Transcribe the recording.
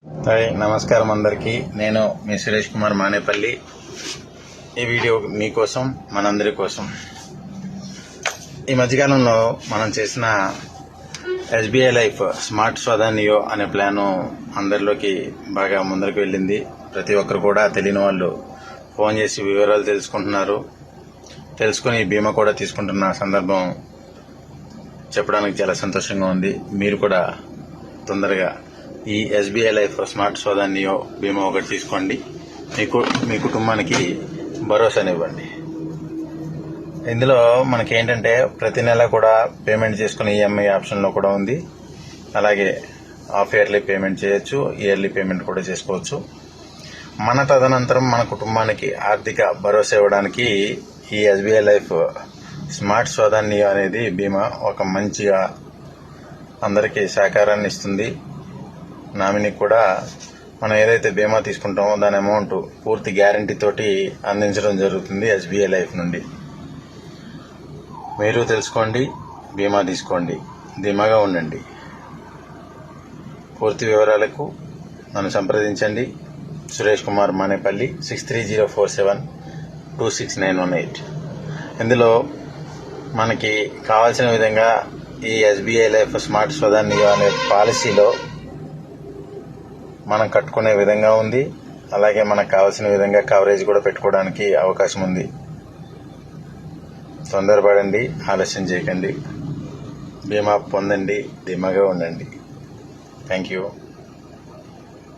Hi, నమస్కారం అందరికీ. నేను మీ సురేష్ కుమార్ మానేపల్లి. ఈ వీడియో మీకోసం, మనందరి కోసం. ఈ మధ్యకాలంలో మనం చేసిన ఎస్బీఐ లైఫ్ స్మార్ట్ స్వదా నియో అనే ప్లాను అందరిలోకి బాగా ముందరకు వెళ్ళింది. ప్రతి ఒక్కరు కూడా తెలియని వాళ్ళు ఫోన్ చేసి వివరాలు తెలుసుకుని బీమా కూడా తీసుకుంటున్న సందర్భం చెప్పడానికి చాలా సంతోషంగా ఉంది. మీరు కూడా తొందరగా ఈ ఎస్బీఐ లైఫ్ స్మార్ట్ స్వదా నియో బీమా ఒకటి తీసుకోండి. మీ కుటుంబానికి భరోసానివ్వండి. ఇందులో మనకి ఏంటంటే ప్రతి నెల కూడా పేమెంట్ చేసుకునే ఈఎంఐ ఆప్షన్లో కూడా ఉంది. అలాగే హాఫ్ ఇయర్లీ పేమెంట్ చేయొచ్చు, ఇయర్లీ పేమెంట్ కూడా చేసుకోవచ్చు. తదనంతరం మన కుటుంబానికి ఆర్థిక భరోసా ఇవ్వడానికి ఈ ఎస్బీఐ లైఫ్ స్మార్ట్ స్వదా నియో అనేది బీమా ఒక మంచిగా అందరికీ సహకారాన్ని ఇస్తుంది. నామినీకి కూడా మనం ఏదైతే బీమా తీసుకుంటామో దాని అమౌంట్ పూర్తి గ్యారంటీ తోటి అందించడం జరుగుతుంది ఎస్బీఐ లైఫ్ నుండి. మీరు తెలుసుకోండి, బీమా తీసుకోండి, ధీమాగా ఉండండి. పూర్తి వివరాలకు నన్ను సంప్రదించండి. సురేష్ కుమార్ మానేపల్లి, 6304726918. ఇందులో మనకి కావాల్సిన విధంగా ఈ ఎస్బీఐ లైఫ్ స్మార్ట్ స్వదా నియో అనే పాలసీలో మనం కట్టుకునే విధంగా ఉంది. అలాగే మనకు కావాల్సిన విధంగా కవరేజ్ కూడా పెట్టుకోవడానికి అవకాశం ఉంది. తొందరపడండి, ఆలస్యం చేయకండి. బీమా పొందండి, ధీమాగా ఉండండి. Thank you.